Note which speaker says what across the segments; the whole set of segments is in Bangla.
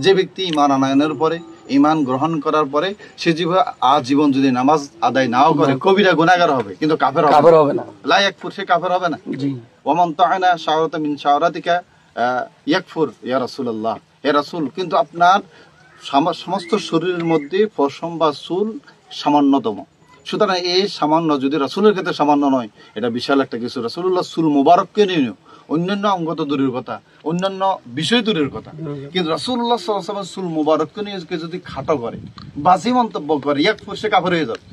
Speaker 1: যে ব্যক্তি ঈমান আনয়নের পরে, ঈমান গ্রহণ করার পরে সে আজীবন যদি নামাজ আদায় নাও করে কবিরা গুনাহগার হবে, কিন্তু কাফের হবে না। লা ইয়াকফুর, সে কাফের হবে না। জি। ওয়ামান তাআনা শাওরাতা মিন শাওরাতিকা ইয়াকফুর ইয়া রাসূলুল্লাহ, হে রাসূল, কিন্তু আপনার সমস্ত শরীরের মধ্যে পশম বা চুল সামান্যতম, সুতরাং এই সামান্য যদি রাসূলের ক্ষেত্রে সামান্য নয়, এটা বিশাল একটা কিছু। রাসূলুল্লাহ চুল মুবারককে নিয়ে অন্যান্য অঙ্গ তো দূরের কথা, অন্যান্য বিষয় দূরের কথা, কিন্তু রাসূলুল্লাহ সাল্লাল্লাহু আলাইহি ওয়াসাল্লাম চুল মুবারককে নিয়ে যদি খাটো করে, বাজে মন্তব্য করে, ইয়াকফুর, সে কাফের হয়ে যাবে।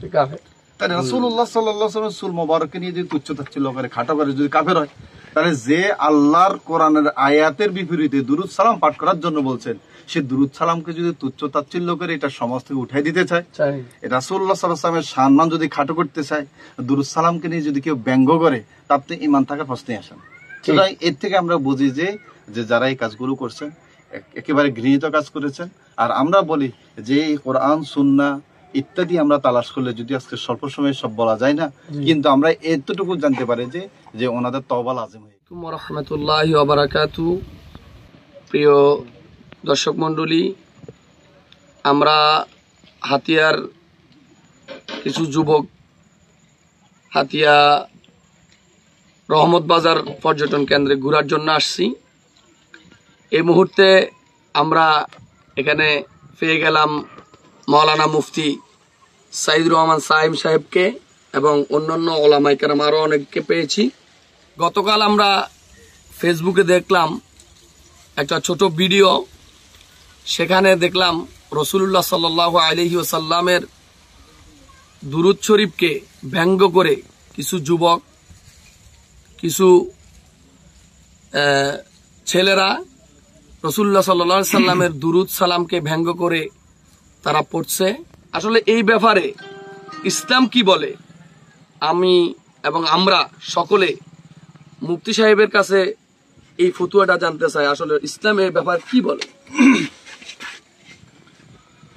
Speaker 1: তাহলে রাসূলুল্লাহ সাল্লাল্লাহু আলাইহি ওয়াসাল্লাম চুল মুবারককে নিয়ে যদি তুচ্ছ-তাচ্ছিল্য করে, খাটো করে, যদি কাফের হয়, তাহলে যে আল্লাহর কোরআনের আয়াতের বিপরীতে দুরূদ সালাম পাঠ করার জন্য বলছেন, সে দুরূদ সালামকে যদি তুচ্ছ-তাচ্ছিল্য করে এটা সমাজ থেকে উঠাই দিতে চায়, রাসূলুল্লাহ সাল্লাল্লাহু আলাইহি ওয়াসাল্লামের সম্মান যদি খাটো করতে চায়, দুরূদ সালামকে নিয়ে যদি কেউ ব্যঙ্গ করে, তাতে ঈমান থাকার প্রশ্নই আসে না। সুতরাং এর থেকে আমরা বুঝি যে যারা এই কাজগুলো করছেন একেবারে ঘৃণিত কাজ করেছেন। আর আমরা বলি যে কোরআন, সুন্নাহ ইত্যাদি আমরা তালাশ করলে যদি আজকে স্বল্প সময়ে সব বলা যায় না, কিন্তু আমরা এতটুকু জানতে পারি যে ওনাদের তওবা লাজিম হয়ে।
Speaker 2: ওয়া রাহমাতুল্লাহি ওয়া বারাকাতুহু। প্রিয় দর্শক মণ্ডলী, আমরা হাতিয়ার কিছু যুবক হাতিয়া রহমত বাজার পর্যটন কেন্দ্রে ঘোরার জন্য আসছি। এই মুহূর্তে আমরা এখানে পেয়ে গেলাম মাওলানা মুফতি সাইদুর রহমান সাইম সাহেবকে এবং অন্যান্য ওলামায়ে কেরাম আরও অনেককে পেয়েছি। গতকাল আমরা ফেসবুকে দেখলাম একটা ছোট ভিডিও, সেখানে দেখলাম রাসূলুল্লাহ সাল্লাল্লাহু আলাইহি ওয়াসাল্লামের দুরূদ শরীফকে ব্যঙ্গ করে কিছু যুবক, কিছু ছেলেরা রাসূলুল্লাহ সাল্লাল্লাহু আলাইহি সাল্লামের দুরূদ সালামকে ব্যঙ্গ করে তারা পড়ছে। আসলে এই ব্যাপারে ইসলাম কি বলে, আমি এবং আমরা সকলে মুফতি সাহেবের কাছে এই ফতোয়াটা জানতে চাই। আসলে ইসলাম এই ব্যাপার কি বলে,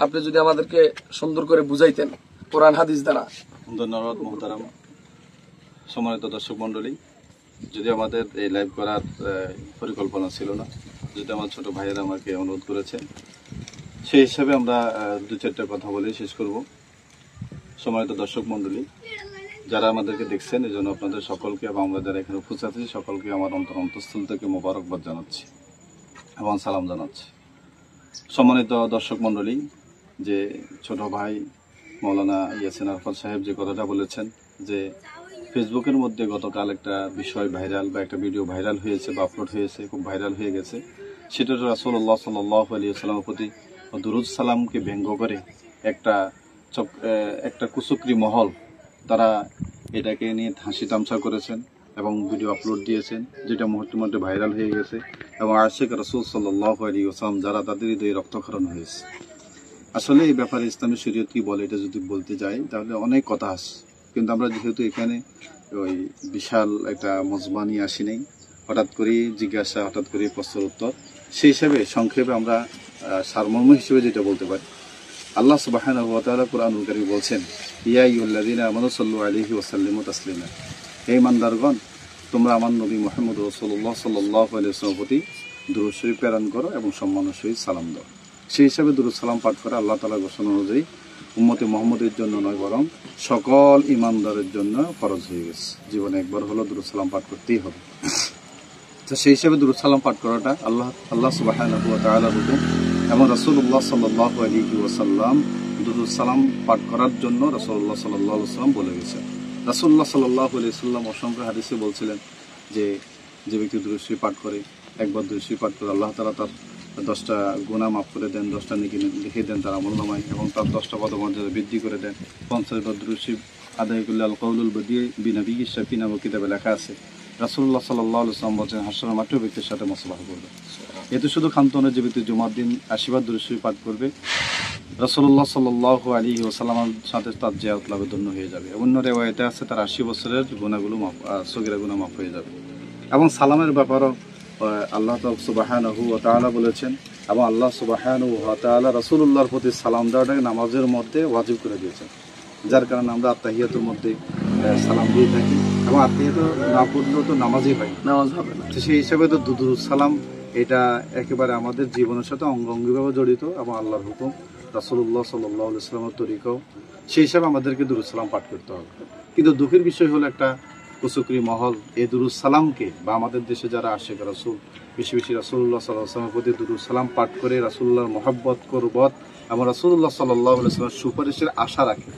Speaker 2: আপনি যদি আমাদেরকে সুন্দর করে বুঝাইতেন কোরআন হাদিস দ্বারা।
Speaker 1: ধন্যবাদ মুহতারাম। সম্মানিত দর্শক মন্ডলী, যদি আমাদের এই লাইভ করার পরিকল্পনা ছিল না, যদি আমার ছোট ভাইয়েরা আমাকে অনুরোধ করেছেন, সেই হিসাবে আমরা দু চারটা কথা বলে শেষ করব। সম্মানিত দর্শক মন্ডলী, যারা আমাদেরকে দেখছেন, এই জন্য আপনাদের সকলকে এবং আমরা যারা এখানে উপস্থিত আছি সকলকে আমার অন্তঃস্থল থেকে মোবারকবাদ জানাচ্ছি এবং সালাম জানাচ্ছি। সম্মানিত দর্শক মন্ডলী, যে ছোট ভাই মাওলানা ইয়াসিন আরাফাত সাহেব যে কথাটা বলেছেন, যে ফেসবুকের মধ্যে গতকাল একটা বিষয় ভাইরাল বা একটা ভিডিও ভাইরাল হয়েছে বা আপলোড হয়েছে, খুব ভাইরাল হয়ে গেছে, সেটা রাসূলুল্লাহ সাল্লাল্লাহু আলাইহি ওয়াসাল্লামের প্রতি দুরূদ সালামকে ব্যঙ্গ করে একটা কুচক্রী মহল তারা এটাকে নিয়ে হাসি তামসা করেছেন এবং ভিডিও আপলোড দিয়েছেন, যেটা মুহূর্তের মধ্যে ভাইরাল হয়ে গেছে এবং আশিক রাসূল সাল্লাল্লাহু আলাইহি ওয়াসাল্লাম যারা তাদের হৃদয়ে রক্তক্ষরণ হয়েছে। আসলে এই ব্যাপারে ইসলামী শরীয়ত কি বলে এটা যদি বলতে যাই তাহলে অনেক কথা আছে, কিন্তু আমরা যেহেতু এখানে ওই বিশাল একটা মজমা নিয়ে আসি নাই, হঠাৎ করেই জিজ্ঞাসা, হঠাৎ করেই প্রশ্নের উত্তর, সেই হিসাবে সংক্ষেপে আমরা সারমর্ম হিসেবে যেটা বলতে পারি, আল্লাহ সুবহানাহু ওয়া তাআলা কুরআনুল কারীমে বলছেন, ইয়া আইয়ুহাল্লাযীনা আমানু সাল্লু আলাইহি ওয়া সাল্লিমু তাসলিমা, হে ইমানদারগণ, তোমরা আমার নবী মুহাম্মদ রাসূলুল্লাহ সাল্লাল্লাহু আলাইহি ওয়াসাল্লামের প্রতি দুরূদ শরীফ প্রেরণ করো এবং সম্মানের সহিত সালাম দাও। সেই হিসাবে দুরূদ সালাম পাঠ করা আল্লাহ তাআলার ঘোষণা অনুযায়ী উম্মতে মুহাম্মদের জন্য নয়, বরং সকল ইমানদারের জন্য ফরজ হয়ে গেছে। জীবনে একবার হলো দুরূদ সালাম পাঠ করতেই হবে। তো সেই হিসাবে দুরূদ সালাম পাঠ করাটা আল্লাহ সুবহানাহু ওয়া তাআলার হুকুম এবং রাসূলুল্লাহ সাল্লাল্লাহু আলাইহি ওয়াসাল্লাম দুরূদ সালাম পাঠ করার জন্য রাসূলুল্লাহ সাল্লাল্লাহু আলাইহি ওয়াসাল্লাম বলে গেছেন। রাসূলুল্লাহ সাল্লাল্লাহু আলাইহি ওয়াসাল্লাম অসংখ্য হাদিসে বলছিলেন যে ব্যক্তি দুরূদ শরীফ পাঠ করে, একবার দুরূদ শরীফ পাঠ করে আল্লাহ তাআলা তার 10টা গুনাহ মাফ করে দেন, 10টা নেকি লিখে দেন তার আমলনামায় এবং তার 10টা পদমর্যাদা বৃদ্ধি করে দেন। 50 বার দুরূদ শরীফ আদায় করলে আল কাউলুল বদী বিনবিয়্যি শাফি নামক কিতাবে লেখা আছে, রাসূলুল্লাহ সাল্লাল্লাহু আলাইহি ওয়াসাল্লাম বলেন হাসরের মাঠে ব্যক্তির সাথে মুসাফাহা করবে। এতে শুধু ক্ষান্ত নয়, যে ব্যক্তি জুমার দিন 80 বার দুরূদ শরীফ পাঠ করবে, রাসূলুল্লাহ সাল্লাল্লাহু আলাইহি ওয়াসাল্লামের সাথে তার জিয়ারত লাভে ধন্য হয়ে যাবে। অন্য রিওয়ায়াতে আছে তার 80 বছরের গুনাহগুলো মাফ, সগীরা গুনাহ মাফ হয়ে যাবে। এবং সালামের ব্যাপারও আল্লাহ সুবহানাহু ওয়া তাআলা বলেছেন এবং আল্লাহ সুবহানাহু ওয়া তাআলা রাসূলুল্লাহর প্রতি সালাম দেওয়াটাকে নামাজের মধ্যে ওয়াজিব করে দিয়েছেন, যার কারণে আমরা আত্তাহিয়াতুর মধ্যে সালাম দিয়ে থাকি এবং আত্তাহিয়াত না পড়লেও তো নামাজই হয়, নামাজ হবে না। তো সেই হিসাবে তো দুরূদ সালাম এটা একেবারে আমাদের জীবনের সাথে অঙ্গাঙ্গিভাবে জড়িত এবং আল্লাহর হুকুম, রাসূলুল্লাহ সাল্লাল্লাহু আলাইহি ওয়াসাল্লামের তরিকাও, সেই হিসাবে আমাদেরকে দুরূদ সালাম পাঠ করতে হবে। কিন্তু দুঃখের বিষয় হলো একটা কুচক্রী মহল এই দুরূদ সালামকে, বা আমাদের দেশে যারা আশিক রাসূল বেশি বেশি রাসূলুল্লাহ সাল্লাল্লাহু আলাইহি ওয়াসাল্লামের প্রতি দুরূদ সালাম পাঠ করে রাসূলুল্লাহর মহব্বত কুরবত এবং রাসূলুল্লাহ সাল্লাল্লাহু আলাইহি ওয়াসাল্লামের সুপারিশের আশা রাখে,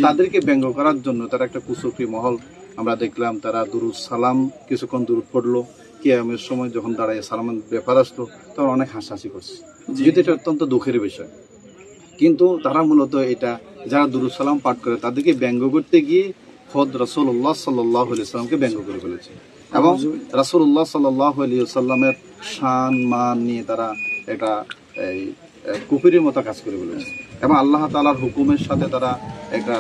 Speaker 1: তাদেরকে ব্যঙ্গ করার জন্য তারা একটা কুচক্রী মহল। আমরা দেখলাম তারা দুরূদ সালাম কিছুক্ষণ দূরত পড়লো, কিয়ামের সময় যখন দাঁড়ায় সালামের ব্যাপার আসতো তখন অনেক হাসাহাসি করছে, যেহেতু এটা অত্যন্ত দুঃখের বিষয়। কিন্তু তারা মূলত এটা যারা দুরূদ সালাম পাঠ করে তাদেরকে ব্যঙ্গ করতে গিয়ে খোদ রাসূলুল্লাহ সাল্লাল্লাহু আলাইহি ওয়াসাল্লামকে ব্যঙ্গ করে ফেলেছে এবং রাসূলুল্লাহ সাল্লাল্লাহু আলাইহি ওয়াসাল্লামের শান মান নিয়ে তারা একটা কুফরির মতো কাজ করে ফেলেছে এবং আল্লাহ তাআলার হুকুমের সাথে তারা একটা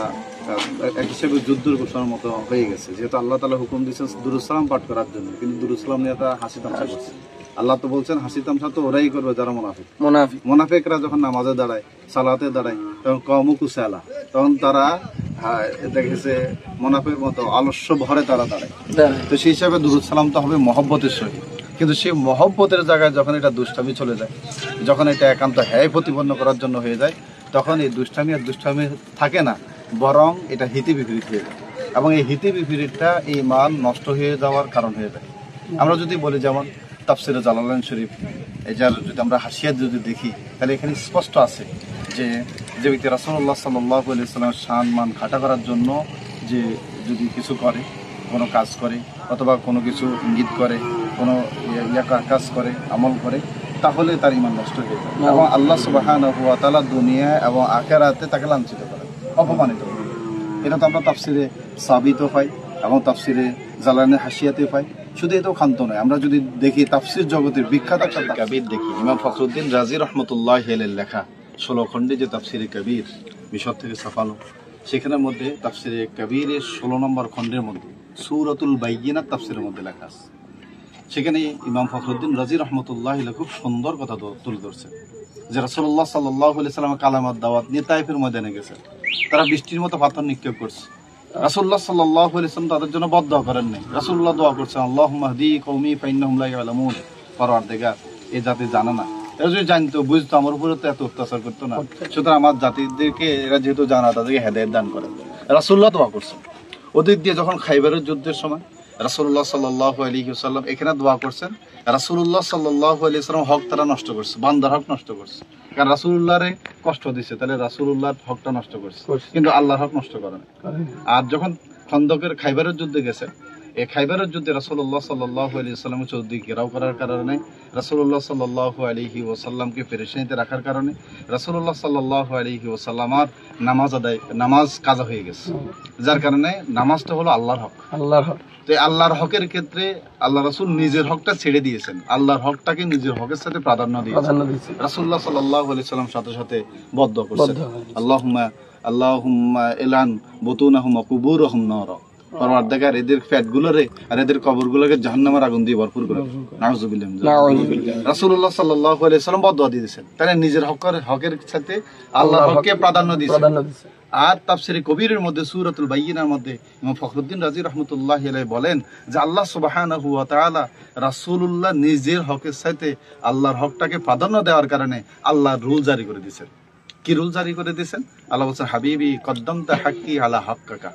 Speaker 1: এক হিসেবে যুদ্ধের ঘোষণার মতো হয়ে গেছে। যেহেতু আল্লাহ তাআলা হুকুম দিয়েছেন দুরূদ সালাম পাঠ করার জন্য, কিন্তু দুরূদ সালাম নিয়ে তারা হাসি তামাশা করছে। আল্লাহ তো বলছেন হাসি তামসা তো ওরাই করবে যারা মুনাফিকরা যখন নামাজে দাঁড়ায়, সালাতে দাঁড়ায়, তখন কওমু কুসালা, তখন তারা দেখেছে মুনাফিকের মতো আলস্য ভরে তারা দাঁড়ায়। তো সেই হিসাবে দুরূদ সালাম তো হবে মহব্বতের সহিত, কিন্তু সেই মহব্বতের জায়গায় যখন এটা দুষ্টামি চলে যায়, যখন এটা একান্ত হ্যায় প্রতিপন্ন করার জন্য হয়ে যায়, তখন এই দুষ্টামি আর দুষ্টামি থাকে না, বরং এটা হিতে বিপরীত হয়ে যায় এবং এই হিতে বিপরীতটা এই মান নষ্ট হয়ে যাওয়ার কারণ হয়ে যায়। আমরা যদি বলি যেমন তাফসিরে জালালাইন শরীফ, এটার যদি আমরা হাসিয়াত যদি দেখি তাহলে এখানে স্পষ্ট আছে যে যে ব্যক্তি রাসূলুল্লাহ সাল্লাল্লাহু আলাইহি ওয়াসাল্লামের শান মান খাটা করার জন্য যে যদি কিছু করে, কোনো কাজ করে অথবা কোনো কিছু ইঙ্গিত করে, কোনো কাজ করে, আমল করে, তাহলে তার ঈমান নষ্ট হয়ে যায় এবং আল্লাহ সুবহানাহু ওয়া তাআলা দুনিয়া এবং আখিরাতে তাকে লাঞ্ছিত করে, অপমানিত করে। এটা তো আমরা তাফসিরে সাবিত পাই এবং তাফসিরে জালালাইনের হাসিয়াতে পাই। শুধু এটাও ক্ষান্ত নয়, আমরা যদি দেখি তাফসির জগতের বিখ্যাত একটা কাবির দেখি, ইমাম ফখরুদ্দিন রাজি রহমতুল্লাহি আলাইহির লেখা 16 খণ্ডে যে তাফসিরে কাবির মিশর থেকে ছাপানো, সেখানের মধ্যে তাফসিরে কাবিরের 16 নম্বর খণ্ডের মধ্যে সূরাতুল বাইয়িনাত তাফসিরের মধ্যে লেখা আছে। সেখানে ইমাম ফখরুদ্দিন রাজি রহমতুল্লাহি আলাইহি খুব সুন্দর কথা তুলে ধরছে যে রাসূলুল্লাহ সাল্লাল্লাহু আলাইহি ওয়াসাল্লাম কালামাত দাওয়াত নিয়ে তায়েফের ময়দানে গেছে, তারা বৃষ্টির মতো পাথর নিক্ষেপ করছে। রাসূলুল্লাহ সাল্লাল্লাহু আলাইহি ওয়াসাল্লাম তাদের জন্য বদদোয়া করেন নাই, রাসূলুল্লাহ দোয়া করছেন আল্লাহুম্মা হদি কওমি ফাইন্নাহুম লা ইয়ালামুন, পরওয়ারদিগার এই জাতি জানে না, এরা যদি জানতো বুঝতো আমার উপরে তো এত অত্যাচার করতো না, সুতরাং আমার জাতিদেরকে এরা যেহেতু জানা তাদেরকে হেদায়েত দান করেন। রাসূলুল্লাহ দোয়া করছেন। ওদিক দিয়ে যখন খাইবারের যুদ্ধের সময় রাসূলুল্লাহ সাল্লাল্লাহু আলাইহি ওয়াসাল্লাম এখানে দোয়া করছেন, রাসূলুল্লাহ সাল্লাল্লাহু আলাইহি ওয়াসাল্লাম হক তারা নষ্ট করছে, বান্দার হক নষ্ট করছে, কারণ রাসূলুল্লাহরে কষ্ট দিচ্ছে, তাহলে রাসূলুল্লাহর হকটা নষ্ট করছে, কিন্তু আল্লাহর হক নষ্ট করে না। আর যখন খন্দকের খাইবারের যুদ্ধে গেছে, এই খাইবারের যুদ্ধে রাসূলুল্লাহ সাল্লাল্লাহু আলাইহি ওয়াসাল্লামের চৌদিকে ঘেরাও করার কারণে, রাসূলুল্লাহ সাল্লাল্লাহু আলাইহি ওয়াসাল্লামকে পেরেশানিতে রাখার কারণে রাসূলুল্লাহ সাল্লাল্লাহু আলাইহি ওয়াসাল্লাম আর নামাজ কাজা হয়ে গেছে, যার কারণে নামাজটা হলো আল্লাহর হক। তো আল্লাহর হকের ক্ষেত্রে আল্লাহ রাসূল নিজের হকটা ছেড়ে দিয়েছেন, আল্লাহর হকটাকে নিজের হকের সাথে প্রাধান্য দিয়েছেন। রাসূলুল্লাহ সাল্লাল্লাহু আলাইহি ওয়াসাল্লাম সাথে সাথে বদদোয়া করছেন, আল্লাহুম্মা ইলান বুতুনাহুম ওয়া কুবুরহুম নার, পরওয়ারদিগার এদের পেটগুলোরে আর এদের কবরগুলোকে জাহান্নামের আগুন দিয়ে ভরপুর করে, নাউযুবিল্লাহ। রাসূলুল্লাহ সাল্লাল্লাহু আলাইহি ওয়াসাল্লাম বদদোয়া দিয়েছেন, তাহলে নিজের হকের সাথে আল্লাহর হককে প্রাধান্য দিয়েছেন। আর তাফসিরে কবিরের মধ্যে সূরাতুল বাইয়িনার মধ্যে ইমাম ফখরুদ্দিন রাজি রাহমাতুল্লাহি আলাইহি বলেন যে আল্লাহ সুবহানাহু ওয়া তাআলা রাসূলুল্লাহ নিজের হকের সাথে আল্লাহর হকটাকে প্রাধান্য দেওয়ার কারণে আল্লাহর রুল জারি করে দিয়েছেন। কি রুল জারি করে দিয়েছেন? আল্লাহ বলেন হাবিবি কদ্দামতা হাক্কি আলা হাক্কাকা,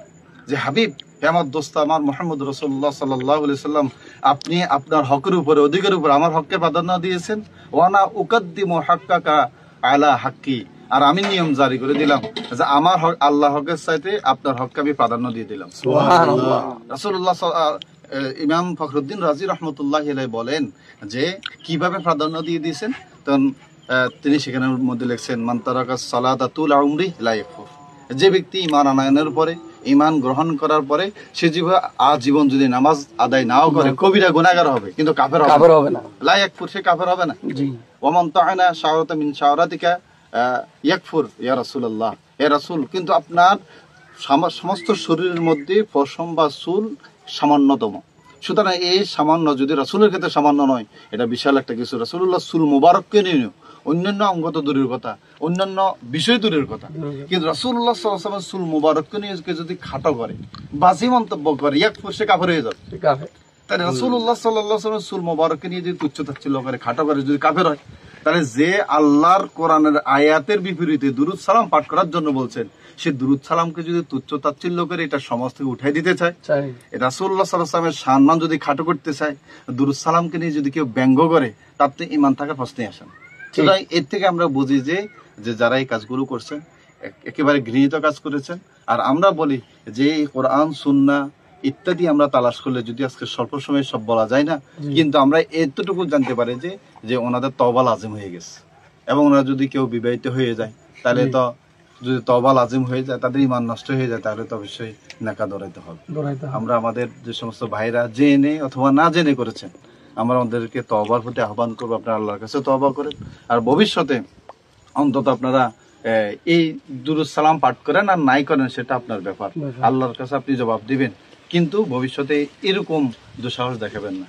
Speaker 1: যে হাবিব হে আমার দোস্ত আমার মুহাম্মদ রাসূলুল্লাহ সাল্লাল্লাহু আলাইহি ওয়াসাল্লাম, আপনি আপনার হকের উপরে অধিকারের উপর আমার হককে প্রাধান্য দিয়েছেন। ওয়ানা উকাদ্দিমু হাক্কাকা আলা হাক্কি, আর আমি নিয়ম জারি করে দিলাম যে আমার হক আল্লাহ হকের চাইতে আপনার হককে আমি প্রাধান্য দিয়ে দিলাম। সুবহানাল্লাহ। রাসূলুল্লাহ ইমাম ফখরুদ্দিন রাজি রাহমাতুল্লাহি আলাইহি বলেন যে কিভাবে প্রাধান্য দিয়ে দিয়েছেন, তখন তিনি সেখানের মধ্যে লিখছেন মান তারাকা সালাতা তুল উমরি লা ইয়াকফুর, যে ব্যক্তি ঈমান আনয়নের পরে, ঈমান গ্রহণ করার পরে সে আজীবন যদি নামাজ আদায় নাও করে কবিরা গুনাহগার হবে, কিন্তু কাফের হবে না। লা ইয়াকফুর, সে কাফের হবে না। জি। ওয়া মান তাআনা শাওরাতা মিন শাওরাতিকা ইয়াকফুর ইয়া রাসূলুল্লাহ, হে রাসূল, কিন্তু আপনার সমস্ত শরীরের মধ্যে পশম বা চুল সামান্যতম, সুতরাং এই সামান্য যদি রাসূলের ক্ষেত্রে সামান্য নয়, এটা বিশাল একটা কিছু। রাসূলুল্লাহ চুল মুবারককে নিয়ে অন্যান্য অঙ্গ তো দূরের কথা, অন্যান্য বিষয় দূরের কথা, কিন্তু রাসূলুল্লাহ সাল্লাল্লাহু আলাইহি ওয়াসাল্লাম চুল মুবারককে নিয়ে যদি খাটো করে, বাজে মন্তব্য করে, ইয়াকফুর, সে কাফের হয়ে যাবে। তাহলে রাসূলুল্লাহ সাল্লাল্লাহু আলাইহি ওয়াসাল্লাম চুল মোবারককে নিয়ে যদি তুচ্ছ তাচ্ছিল্য করে, খাটো করে, যদি কাফের হয়, তাহলে যে আল্লাহর কোরআনের আয়াতের বিপরীতে দুরূদ সালাম পাঠ করার জন্য বলছেন, সে দুরূদ সালামকে যদি তুচ্ছ তাচ্ছিল্য করে এটা সমাজ থেকে উঠাই দিতে চায়, রাসূলুল্লাহ সাল্লাল্লাহু আলাইহি ওয়াসাল্লামের সম্মান যদি খাটো করতে চায়, দুরূদ সালামকে নিয়ে যদি কেউ ব্যঙ্গ করে, তাতে ঈমান থাকার প্রশ্নই আসে না। সুতরাং এর থেকে আমরা বুঝি যে যারা এই কাজগুলো করছেন একেবারে ঘৃণিত কাজ করেছেন। আর আমরা বলি যে কোরআন সুন্নাহ ইত্যাদি আমরা তালাশ করলে যদি আজকে স্বল্প সময়ে সব বলা যায় না, কিন্তু আমরা এতটুকু জানতে পারি যে ওনাদের তওবা লাজিম হয়ে গেছে, এবং ওনারা যদি কেউ বিবাহিত হয়ে যায়, তাহলে তো যদি তওবা লাজিম হয়ে যায়, তাদের ঈমান নষ্ট হয়ে যায়, তাহলে তো অবশ্যই নেকা দৌড়াইতে হবে। আমরা আমাদের যে সমস্ত ভাইরা জেনে অথবা না জেনে করেছেন, আমরা ওদেরকে তওবার প্রতি আহ্বান করবো, আপনারা আল্লাহর কাছে তওবা করেন। আর ভবিষ্যতে অন্তত আপনারা এই দুরূদ সালাম পাঠ করেন আর নাই করেন, সেটা আপনার ব্যাপার, আল্লাহর কাছে আপনি জবাব দিবেন, কিন্তু ভবিষ্যতে এরকম দুঃসাহস দেখাবেন না।